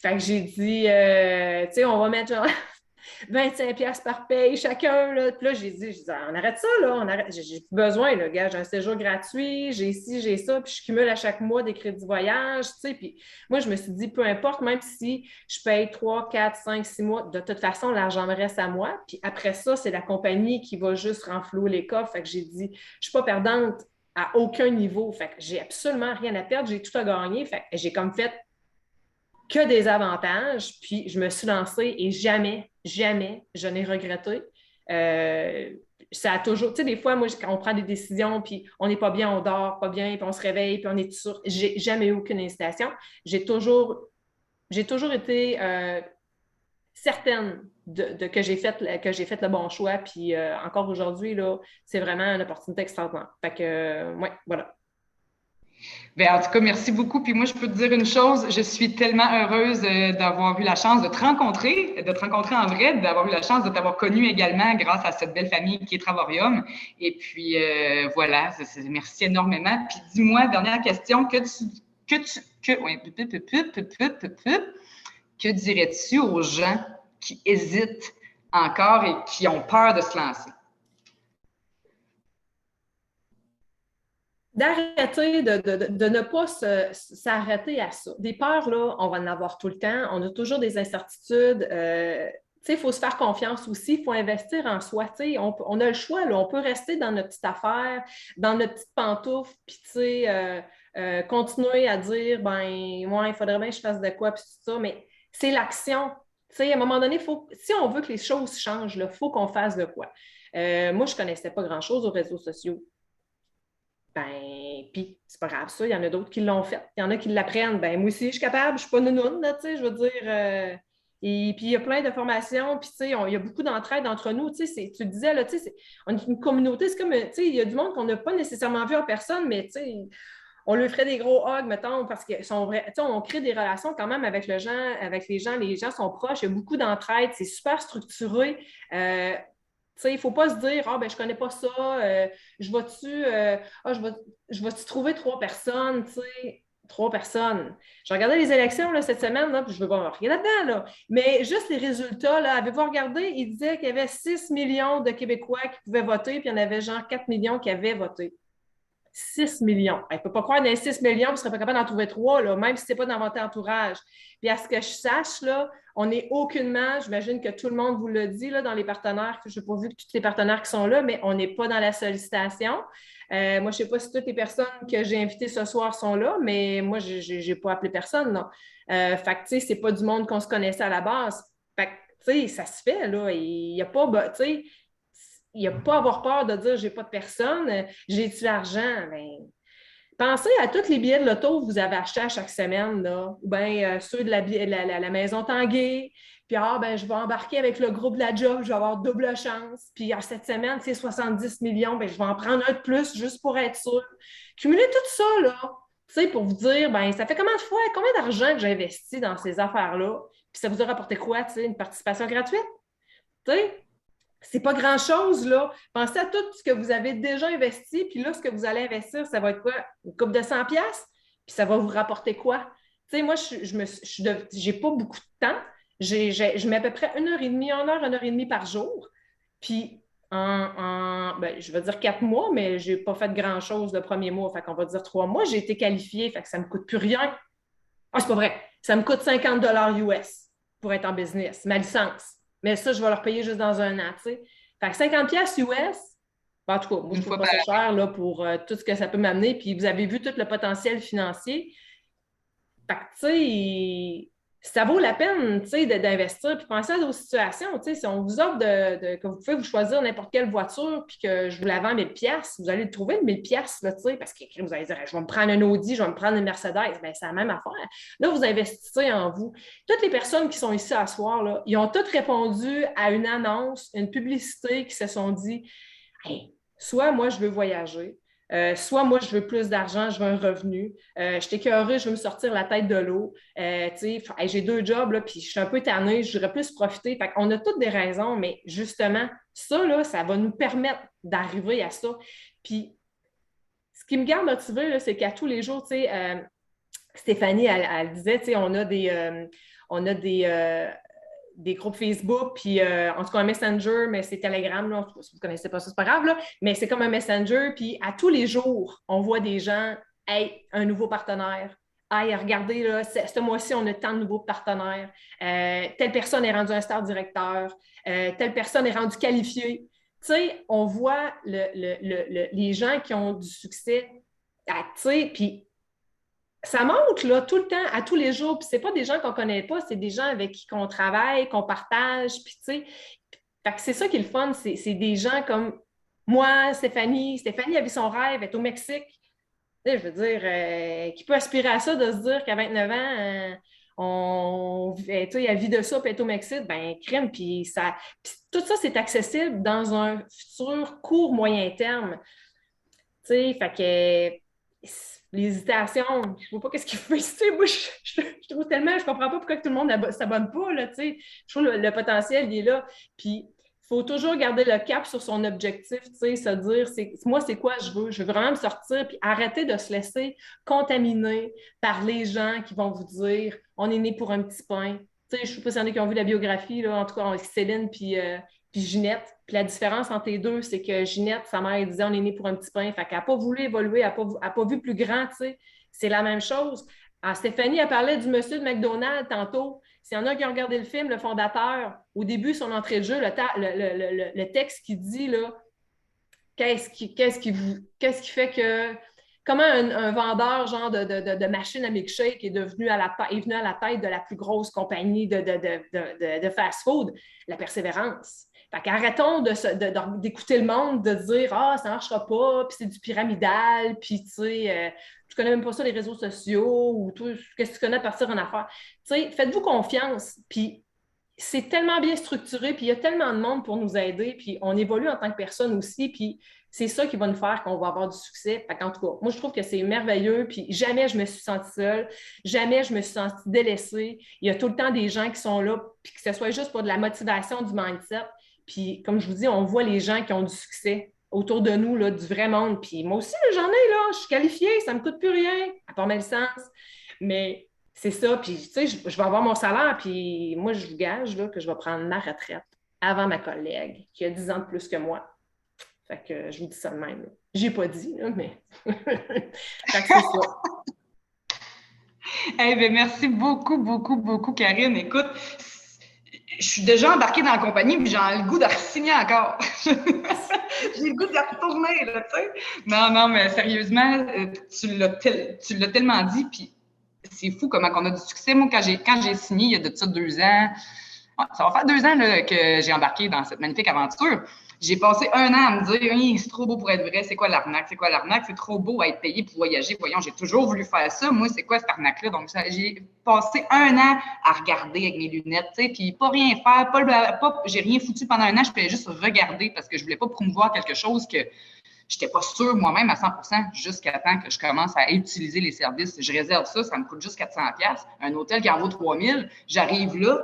Fait que j'ai dit, tu sais, on va mettre genre 25$ par paye chacun. Là. Puis là, j'ai dit, on arrête ça, là. J'ai plus besoin, là, gars. J'ai un séjour gratuit, j'ai ci, j'ai ça, puis je cumule à chaque mois des crédits voyage, tu sais. Puis moi, je me suis dit, peu importe, même si je paye 3, 4, 5, 6 mois, de toute façon, l'argent me reste à moi. Puis après ça, c'est la compagnie qui va juste renflouer les coffres. Fait que j'ai dit, je ne suis pas perdante à aucun niveau. Fait que j'ai absolument rien à perdre, j'ai tout à gagner. Fait que j'ai comme fait que des avantages, puis je me suis lancée et jamais, jamais je n'ai regretté. Ça a toujours, tu sais, des fois, moi, quand on prend des décisions, puis on n'est pas bien, on dort pas bien, puis on se réveille, puis on est sûr. J'ai jamais eu aucune hésitation. J'ai toujours été certaine que j'ai fait le bon choix, puis encore aujourd'hui, là, c'est vraiment une opportunité extraordinaire. Fait que, ouais, voilà. Bien, en tout cas, merci beaucoup. Puis moi, je peux te dire une chose, je suis tellement heureuse d'avoir eu la chance de te rencontrer en vrai, d'avoir eu la chance de t'avoir connu également grâce à cette belle famille qui est Travarium. Et puis, voilà, merci énormément. Puis dis-moi, dernière question, que dirais-tu aux gens qui hésitent encore et qui ont peur de se lancer? D'arrêter de ne pas s'arrêter à ça. Des peurs, là, on va en avoir tout le temps. On a toujours des incertitudes. Il faut se faire confiance aussi. Il faut investir en soi. On a le choix. Là. On peut rester dans notre petite affaire, dans notre petite pantoufle, puis continuer à dire, ben, moi, il faudrait bien que je fasse de quoi, puis tout ça. Mais c'est l'action. À un moment donné, si on veut que les choses changent, il faut qu'on fasse de quoi. Moi, je ne connaissais pas grand-chose aux réseaux sociaux. Ben, puis c'est pas grave ça, il y en a d'autres qui l'ont fait. Il y en a qui l'apprennent. Ben, moi aussi, je suis capable, je suis pas nounoune, là, tu sais, je veux dire. Et puis, il y a plein de formations, puis, tu sais, il y a beaucoup d'entraide entre nous, tu sais, tu le disais, là, tu sais, on est une communauté, c'est comme, tu sais, il y a du monde qu'on n'a pas nécessairement vu en personne, mais, tu sais, on lui ferait des gros hugs, mettons, parce que sont vrais, on crée des relations quand même avec les gens sont proches, il y a beaucoup d'entraide, c'est super structuré. Il ne faut pas se dire, ah, ben, je ne connais pas ça, je vais-tu je vais-tu trouver trois personnes, tu sais, trois personnes. Je regardais les élections là, cette semaine, là, puis je ne veux pas rien là-dedans, là. Mais juste les résultats, là, avez-vous regardé? Il disait qu'il y avait 6 millions de Québécois qui pouvaient voter, puis il y en avait genre 4 millions qui avaient voté. 6 millions. Elle ne peut pas croire dans les 6 millions, vous ne serez pas capable d'en trouver trois, là, même si ce n'est pas dans votre entourage. Puis à ce que je sache, là, on n'est aucunement, j'imagine que tout le monde vous le dit là, dans les partenaires, je n'ai pas vu que tous les partenaires qui sont là, mais on n'est pas dans la sollicitation. Moi, je ne sais pas si toutes les personnes que j'ai invitées ce soir sont là, mais moi, je n'ai pas appelé personne. Non. Fait que, tu sais, ce n'est pas du monde qu'on se connaissait à la base. Fait que, tu sais, ça se fait, là. Il n'y a pas, tu sais, il n'y a pas à avoir peur de dire j'ai pas de personne, j'ai-tu l'argent? Ben, pensez à tous les billets de l'auto que vous avez achetés à chaque semaine, là, ou bien ceux de la maison Tanguay, puis ben, je vais embarquer avec le groupe de la job, je vais avoir double chance, puis cette semaine, c'est 70 millions, ben, je vais en prendre un de plus juste pour être sûr. Cumulez tout ça, là, tu sais, pour vous dire, ben, ça fait combien d'argent que j'ai investi dans ces affaires-là, puis ça vous a rapporté quoi, tu sais, une participation gratuite? Tu sais? C'est pas grand-chose, là. Pensez à tout ce que vous avez déjà investi, puis là, ce que vous allez investir, ça va être quoi? Une coupe de 100 pièces, puis ça va vous rapporter quoi? Tu sais, moi, j'ai pas beaucoup de temps. Je mets à peu près 1h30, 1h et demie par jour. Puis, ben, je vais dire 4 mois, mais j'ai pas fait grand-chose le premier mois. Fait qu'on va dire 3 mois. J'ai été qualifiée, fait que ça me coûte plus rien. Ah, c'est pas vrai. Ça me coûte 50 US pour être en business, ma licence. Mais ça, je vais leur payer juste dans un an, tu sais. Fait que 50 US, en tout cas, moi, je Une trouve fois pas par ça cher là, pour tout ce que ça peut m'amener. Puis vous avez vu tout le potentiel financier. Fait que, tu sais, ça vaut la peine, tu sais, d'investir. Puis pensez à vos situations, tu sais, si on vous offre que vous pouvez vous choisir n'importe quelle voiture, puis que je vous la vends 1000 pièces, vous allez le trouver 1000 pièces, tu sais, parce que vous allez dire, je vais me prendre un Audi, je vais me prendre une Mercedes. Bien, c'est la même affaire. Là, vous investissez en vous. Toutes les personnes qui sont ici à soir, là, ils ont toutes répondu à une annonce, une publicité qui se sont dit, hey, soit moi, je veux voyager, soit moi, je veux plus d'argent, je veux un revenu. Je suis écœurée, je veux me sortir la tête de l'eau. Hey, j'ai 2 jobs, là, puis je suis un peu tannée, je voudrais plus profiter. Fait qu'on a toutes des raisons, mais justement, ça, là, ça va nous permettre d'arriver à ça. Puis, ce qui me garde motivée, là, c'est qu'à tous les jours, Stéphanie, elle disait, on a des groupes Facebook, puis en tout cas un Messenger, mais c'est Telegram, là, si vous ne connaissez pas ça, c'est pas grave, là, mais c'est comme un Messenger, puis à tous les jours, on voit des gens, hey, un nouveau partenaire, hey, regardez, là, ce mois-ci, on a tant de nouveaux partenaires, telle personne est rendue un star directeur, telle personne est rendue qualifiée. Tu sais, on voit les gens qui ont du succès, tu sais, puis ça monte là, tout le temps, à tous les jours. Puis c'est pas des gens qu'on ne connaît pas, c'est des gens avec qui on travaille, qu'on partage. Puis tu sais, fait que c'est ça qui est le fun, c'est des gens comme moi, Stéphanie. Stéphanie a vu son rêve, être au Mexique. Tu sais, je veux dire, qui peut aspirer à ça, de se dire qu'à 29 ans, tu sais, elle vit de ça, puis être au Mexique, ben crème, puis tout ça, c'est accessible dans un futur court, moyen terme. Tu sais, fait que l'hésitation, je ne sais pas qu'est-ce qu'il faut hésiter. Moi, je trouve tellement, je comprends pas pourquoi tout le monde ne s'abonne pas, là, tu sais. Je trouve le potentiel, il est là. Puis, il faut toujours garder le cap sur son objectif, tu sais, se dire, moi, c'est quoi je veux? Je veux vraiment me sortir, puis arrêter de se laisser contaminer par les gens qui vont vous dire, on est né pour un petit pain. Tu sais, je ne sais pas s'il y en a qui ont vu la biographie, là, en tout cas, avec Céline, puis Ginette. Puis la différence entre les deux, c'est que Ginette, sa mère, elle disait on est né pour un petit pain. Fait qu'elle n'a pas voulu évoluer, elle n'a pas vu plus grand, tu sais. C'est la même chose. Alors, Stéphanie, elle parlait du monsieur de McDonald's tantôt. S'il y en a qui ont regardé le film, le fondateur, au début, son entrée de jeu, le texte qui dit là, qu'est-ce qui fait que. Comment un vendeur genre de machine à milkshake est venu à la tête de la plus grosse compagnie de fast-food? La persévérance. Fait qu'arrêtons d'écouter le monde, de dire ah, ça ne marchera pas, puis c'est du pyramidal, puis tu sais, tu connais même pas ça, les réseaux sociaux, ou tout, qu'est-ce que tu connais à partir en affaires. Tu sais, faites-vous confiance, puis c'est tellement bien structuré, puis il y a tellement de monde pour nous aider, puis on évolue en tant que personne aussi, puis c'est ça qui va nous faire qu'on va avoir du succès. En tout cas, moi, je trouve que c'est merveilleux, puis jamais je me suis sentie seule, jamais je me suis sentie délaissée. Il y a tout le temps des gens qui sont là, puis que ce soit juste pour de la motivation, du mindset. Puis, comme je vous dis, on voit les gens qui ont du succès autour de nous, là, du vrai monde. Puis moi aussi, j'en ai, là, je suis qualifiée, ça ne me coûte plus rien, à part ma licence. Mais c'est ça, puis tu sais, je vais avoir mon salaire, puis moi, je vous gage là, que je vais prendre ma retraite avant ma collègue, qui a 10 ans de plus que moi. Fait que je vous dis ça de même. J'ai pas dit, là, mais fait que c'est ça. Eh bien, merci beaucoup, beaucoup, beaucoup, Karine. Écoute, je suis déjà embarquée dans la compagnie, puis j'ai le goût de re-signer encore. J'ai le goût de retourner, là, tu sais. Non, mais sérieusement, tu l'as tellement dit, puis c'est fou comment on a du succès. Moi, quand j'ai signé, il y a de ça 2 ans, ça va faire 2 ans là, que j'ai embarqué dans cette magnifique aventure. J'ai passé 1 an à me dire, hey, c'est trop beau pour être vrai, c'est quoi l'arnaque? C'est quoi l'arnaque? C'est trop beau à être payé pour voyager. Voyons, j'ai toujours voulu faire ça. Moi, c'est quoi cette arnaque-là? Donc, j'ai passé 1 an à regarder avec mes lunettes, tu sais, puis pas rien faire, j'ai rien foutu pendant 1 an, je pouvais juste regarder parce que je voulais pas promouvoir quelque chose que je n'étais pas sûre moi-même à 100% jusqu'à temps que je commence à utiliser les services. Je réserve ça me coûte juste 400$. Un hôtel qui en vaut 3000$, j'arrive là,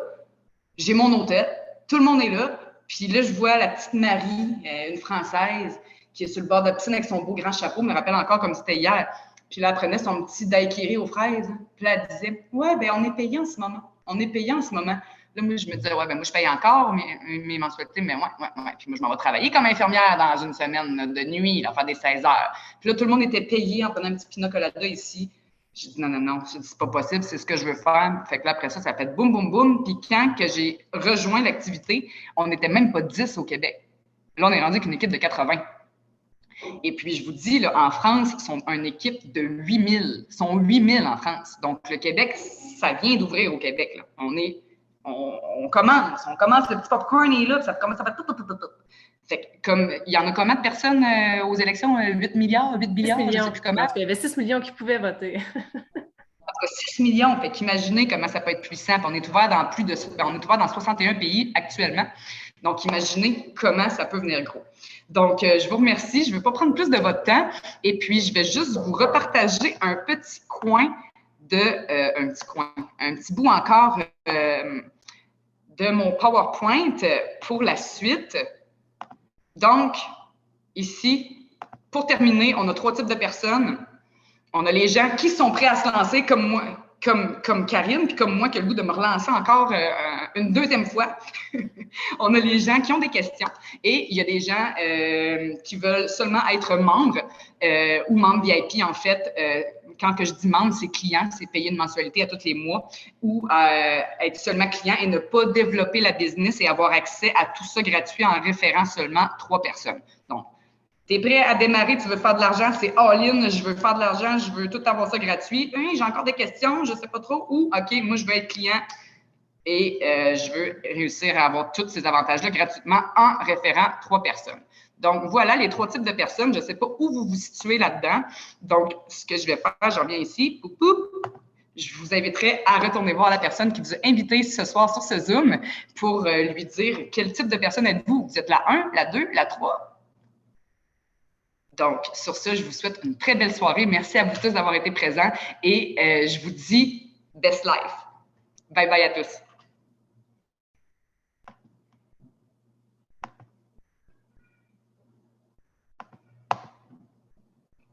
j'ai mon hôtel, tout le monde est là, puis là, je vois la petite Marie, une Française, qui est sur le bord de la piscine avec son beau grand chapeau, me rappelle encore comme c'était hier. Puis là, elle prenait son petit daiquiri aux fraises. Puis là, elle disait, ouais, ben on est payé en ce moment. On est payé en ce moment. Là, moi, je me disais, ouais, ben moi, je paye encore mes mensualités, mais ouais. Puis moi, je m'en vais travailler comme infirmière dans une semaine de nuit, là, faire des 16 heures. Puis là, tout le monde était payé en prenant un petit pina colada ici. J'ai dit non, j'ai dit c'est pas possible, c'est ce que je veux faire. Fait que là, après ça fait boum, boum, boum. Puis quand que j'ai rejoint l'activité, on n'était même pas 10 au Québec. Là, on est rendu avec une équipe de 80. Et puis, je vous dis, là, en France, ils sont une équipe de 8000. Ils sont 8000 en France. Donc, le Québec, ça vient d'ouvrir au Québec. Là. On commence. Le petit popcorn est là, ça commence à faire tout. Fait que, comme, il y en a combien de personnes aux élections? 8 milliards, 8 milliards, je ne sais plus comment. Parce qu'il y avait 6 millions qui pouvaient voter. En tout cas, 6 millions. Fait qu'imaginez comment ça peut être puissant. Puis on est ouvert dans 61 pays actuellement. Donc, imaginez comment ça peut venir gros. Donc, je vous remercie. Je ne veux pas prendre plus de votre temps. Et puis, je vais juste vous repartager un petit bout encore de mon PowerPoint pour la suite. Donc, ici, pour terminer, on a 3 types de personnes. On a les gens qui sont prêts à se lancer comme moi, comme Karine, puis comme moi qui a le goût de me relancer encore une 2e fois. On a les gens qui ont des questions et il y a des gens qui veulent seulement être membres ou membres VIP en fait. Quand que je dis membre, c'est client, c'est payer une mensualité à tous les mois ou être seulement client et ne pas développer la business et avoir accès à tout ça gratuit en référant seulement 3 personnes. Donc, tu es prêt à démarrer, tu veux faire de l'argent, c'est all-in, je veux faire de l'argent, je veux tout avoir ça gratuit. J'ai encore des questions, je ne sais pas trop. Ou, OK, moi, je veux être client et je veux réussir à avoir tous ces avantages-là gratuitement en référant 3 personnes. Donc, voilà les 3 types de personnes. Je ne sais pas où vous vous situez là-dedans. Donc, ce que je vais faire, je reviens ici. Je vous inviterai à retourner voir la personne qui vous a invité ce soir sur ce Zoom pour lui dire quel type de personne êtes-vous. Vous êtes la 1, la 2, la 3? Donc, sur ce, je vous souhaite une très belle soirée. Merci à vous tous d'avoir été présents et je vous dis best life. Bye bye à tous.